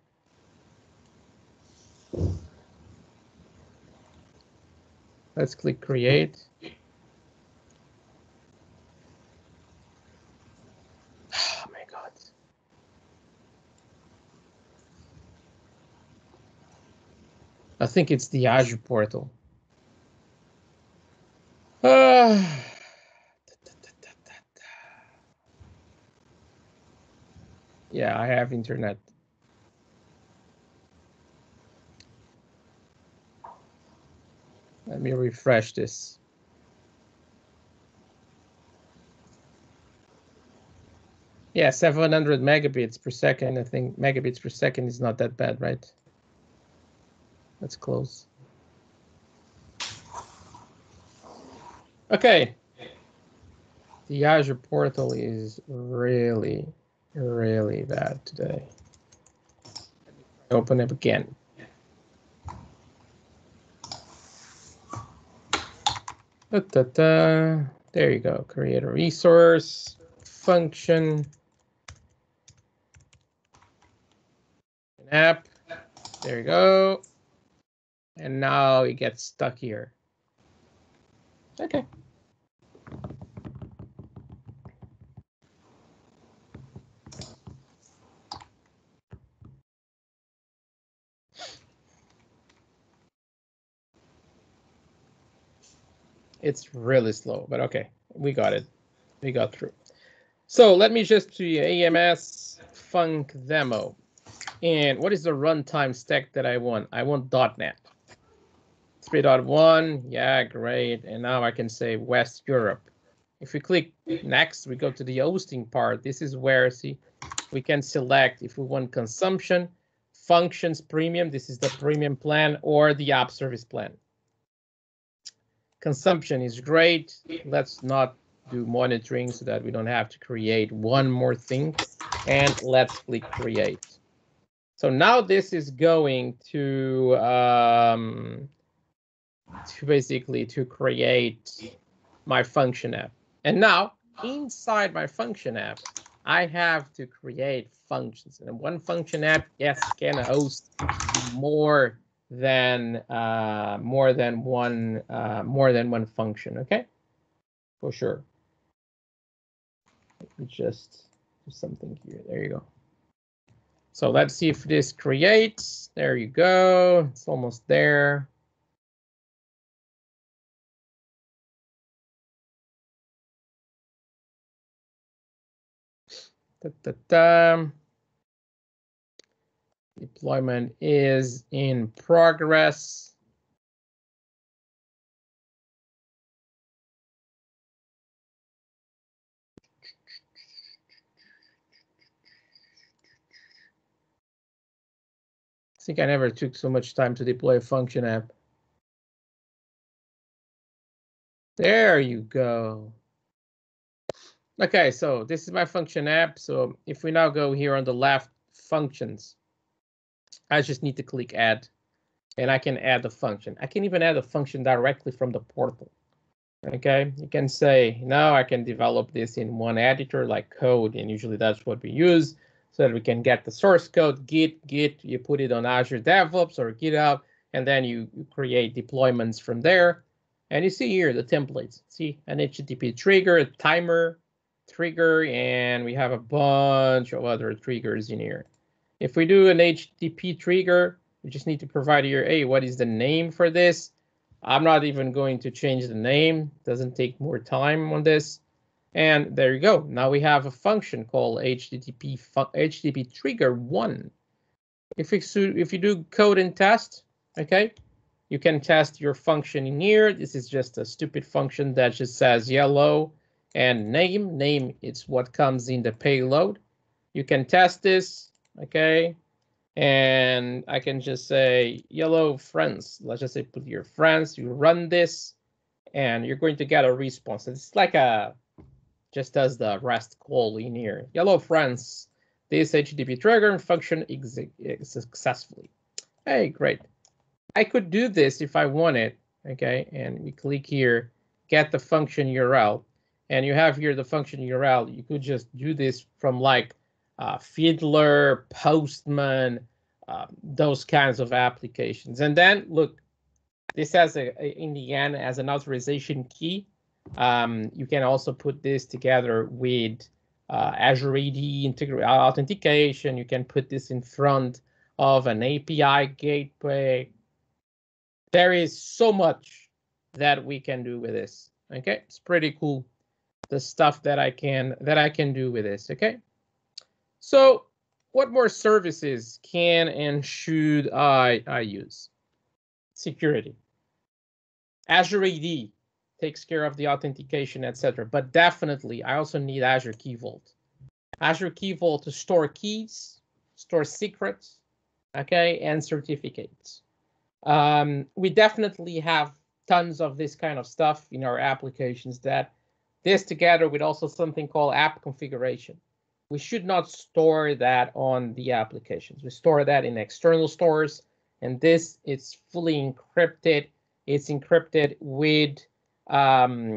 Let's click create. Oh my God. I think it's the Azure portal. Yeah, I have internet. Let me refresh this. Yeah, 700 megabits per second. I think megabits per second is not that bad, right? Let's close. Okay. The Azure portal is really really bad today. Open it again. There you go. Create a resource, function, an app. There you go. And now it gets stuck here. Okay. It's really slow, but okay, we got it. We got through. So let me just do aMS func demo. And what is the runtime stack that I want? I want .NET 3.1. Yeah, great. And now I can say West Europe. If we click next, we go to the hosting part. This is where, see, we can select if we want consumption, functions premium. This is the premium plan, or the app service plan. Consumption is great. Let's not do monitoring so that we don't have to create one more thing. And let's click create. So now this is going to basically to create my function app. And now inside my function app, I have to create functions. And one function app, yes, can host more than one function. Okay, for sure. Let me just do something here. There you go. So let's see if this creates. There you go. It's almost there. Deployment is in progress. I think I never took so much time to deploy a function app. There you go. Okay, so this is my function app. So if we now go here on the left, functions, I just need to click add, and I can add the function. I can even add a function directly from the portal. Okay, you can say, no, I can develop this in one editor like code, and usually that's what we use, so that we can get the source code, Git, you put it on Azure DevOps or GitHub, and then you create deployments from there. And you see here the templates. See an HTTP trigger, a timer, trigger, and we have a bunch of other triggers in here. If we do an HTTP trigger, we just need to provide here, hey, what is the name for this? I'm not even going to change the name. Doesn't take more time on this. And there you go. Now we have a function called HTTP trigger 1. If you do code and test, okay, you can test your function in here. This is just a stupid function that just says yellow and name. Name, it's what comes in the payload. You can test this, okay? And I can just say yellow friends. Let's just say put your friends. You run this, and you're going to get a response. It's like just as the REST call in here. Yellow friends. This HTTP trigger function successfully. Hey, great. I could do this if I wanted. Okay, and we click here, get the function URL, and you have here the function URL. You could just do this from like Fiddler, Postman, those kinds of applications. And then look, this has in the end as an authorization key. You can also put this together with Azure ID authentication. You can put this in front of an API gateway. There is so much that we can do with this. Okay, it's pretty cool, the stuff that I can do with this. Okay. So what more services can and should I use? Security. Azure AD takes care of the authentication, etc. But definitely, I also need Azure Key Vault. Azure Key Vault to store keys, store secrets, okay, and certificates. We definitely have tons of this kind of stuff in our applications. That this together with also something called app configuration. we should not store that on the applications. We store that in external stores, and this is fully encrypted. It's encrypted with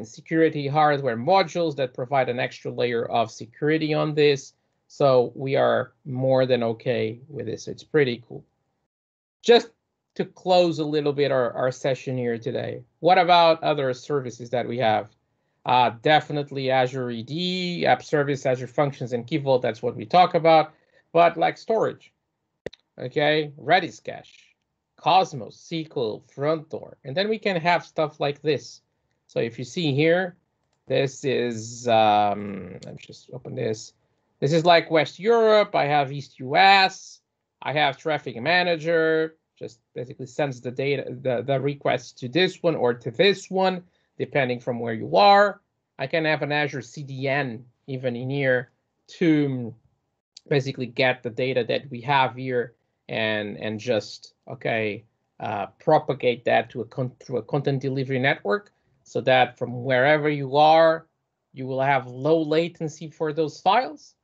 security hardware modules that provide an extra layer of security on this. So we are more than okay with this. It's pretty cool. Just to close a little bit our session here today, what about other services that we have? Definitely Azure ID, App Service, Azure Functions, and Key Vault. That's what we talk about. But like storage, okay, Redis Cache, Cosmos, SQL, Front Door, and then we can have stuff like this. So if you see here, this is let me just open this. This is like West Europe. I have East US. I have Traffic Manager. Just basically sends the data, the requests to this one or to this one, depending from where you are. I can have an Azure CDN even in here to basically get the data that we have here and just, okay, propagate that to through a content delivery network so that from wherever you are, you will have low latency for those files.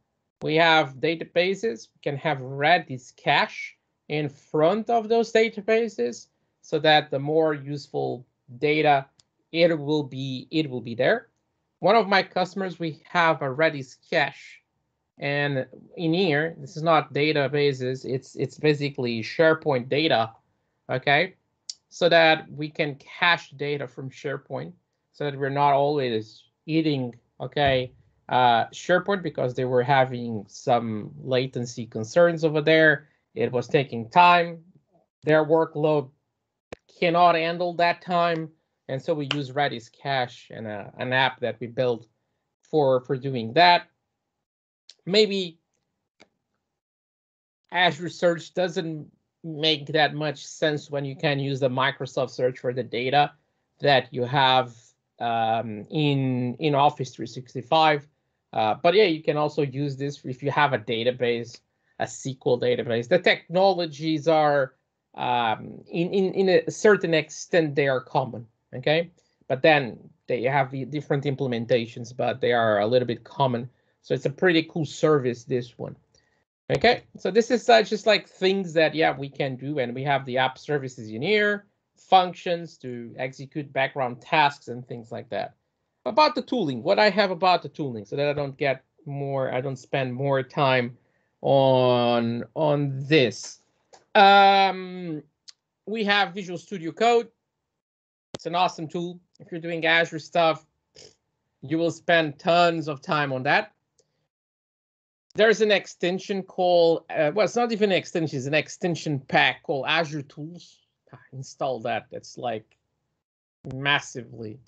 We have databases. We can have Redis cache in front of those databases so that the more useful data, it will be there. One of my customers, we have a Redis cache, and in here, this is not databases, it's basically SharePoint data, okay? So that we can cache data from SharePoint so that we're not always eating, okay, SharePoint because they were having some latency concerns over there. It was taking time. Their workload cannot handle that time. And so we use Redis Cache and an app that we built for doing that. Maybe Azure Search doesn't make that much sense when you can use the Microsoft Search for the data that you have in Office 365. But yeah, you can also use this if you have a database, a SQL database. The technologies are, in a certain extent, they are common, okay? But then they have the different implementations, but they are a little bit common. So it's a pretty cool service, this one. Okay, so this is just like things that, yeah, we can do, and we have the app services in here, functions to execute background tasks and things like that. About the tooling, what I have about the tooling, so that I don't spend more time on this. We have Visual Studio Code. It's an awesome tool. If you're doing Azure stuff, you will spend tons of time on that. There's an extension called, well, it's not even an extension, it's an extension pack called Azure Tools. Install that. That's like massively.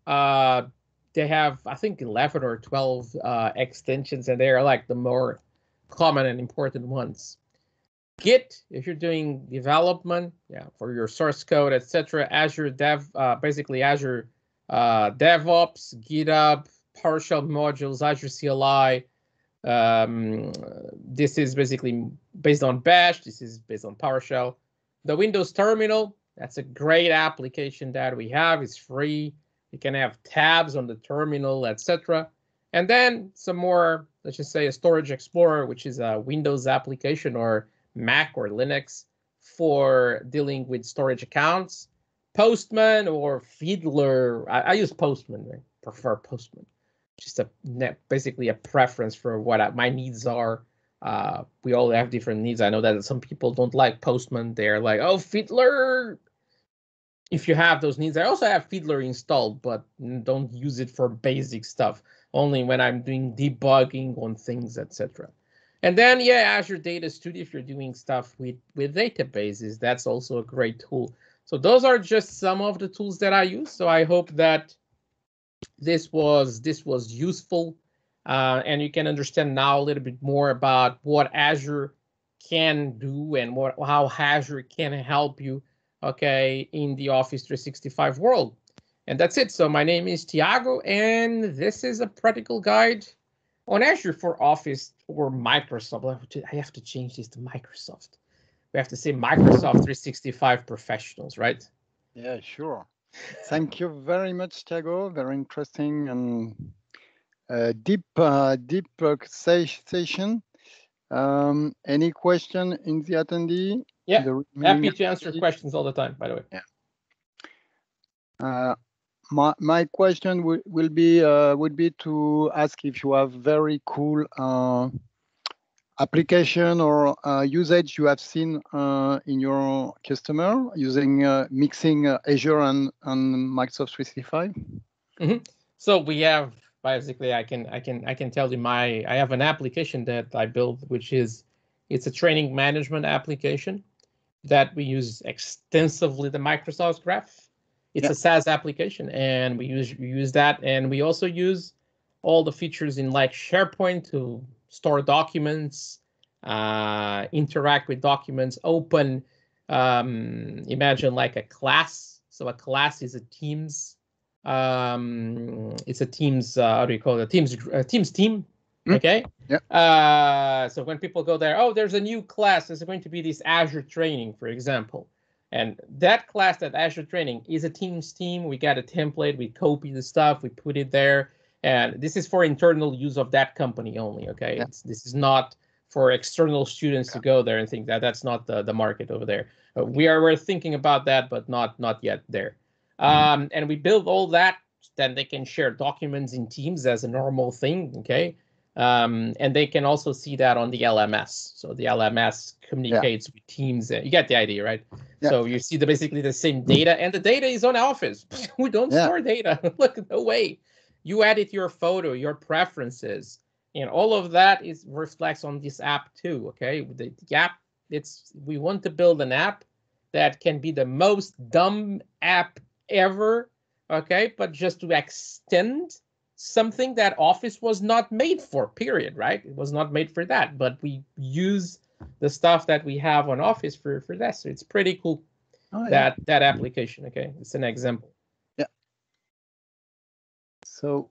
They have, I think, 11 or 12 extensions, and they're like the more common and important ones. Git, if you're doing development, yeah, for your source code, etc. Azure Dev, basically Azure DevOps, GitHub, PowerShell modules, Azure CLI. This is basically based on Bash. This is based on PowerShell. The Windows Terminal, that's a great application that we have. It's free. You can have tabs on the terminal, etc. And then some more, let's just say a Storage Explorer, which is a Windows application or Mac or Linux for dealing with storage accounts. Postman or Fiddler. I use Postman. I prefer Postman. Just basically a preference for what my needs are. We all have different needs. I know that some people don't like Postman. They're like, oh, Fiddler. If you have those needs, I also have Fiddler installed, but don't use it for basic stuff. Only when I'm doing debugging on things, etc. And then, yeah, Azure Data Studio, if you're doing stuff with databases, that's also a great tool. So those are just some of the tools that I use. So I hope that this was useful, and you can understand now a little bit more about what Azure can do and how Azure can help you, okay, in the Office 365 world. And that's it. So my name is Tiago, and this is a practical guide on Azure for Office or Microsoft. I have to change this to Microsoft. We have to say Microsoft 365 Professionals, right? Yeah, sure. Thank you very much, Tiago. Very interesting and deep session. Any question in the attendee? Yeah, The happy to answer questions all the time, by the way. Yeah. My question would be to ask if you have very cool application or usage you have seen in your customer using mixing Azure and Microsoft 365. Mm-hmm. So we have basically, I can tell you I have an application that I built, which is it's a training management application that we use extensively, the Microsoft Graph. It's a SaaS application, and we use that, and we also use all the features in like SharePoint to store documents, interact with documents, open. Imagine like a class. So a class is a Teams. It's a Teams. How do you call it? Teams team. Okay. Yeah. So when people go there, oh, there's a new class. There's going to be this Azure training, for example. And that class, that Azure training, is a Teams team. We got a template. We copy the stuff. We put it there. And this is for internal use of that company only. Okay. Yeah. This is not for external students to go there and think that that's not the market over there. We're thinking about that, but not yet there. And we build all that. Then they can share documents in Teams as a normal thing. Okay. And they can also see that on the LMS. So the LMS communicates with Teams. You get the idea, right? Yeah. So you see basically the same data, and the data is on Office. We don't store data. Look, no way. You edit your photo, your preferences, and all of that reflects on this app too. Okay, the app. We want to build an app that can be the most dumb app ever. Okay, but just to extend something that Office was not made for, period, right? It was not made for that, but we use the stuff that we have on Office for that. So it's pretty cool, that application, okay? It's an example. Yeah. So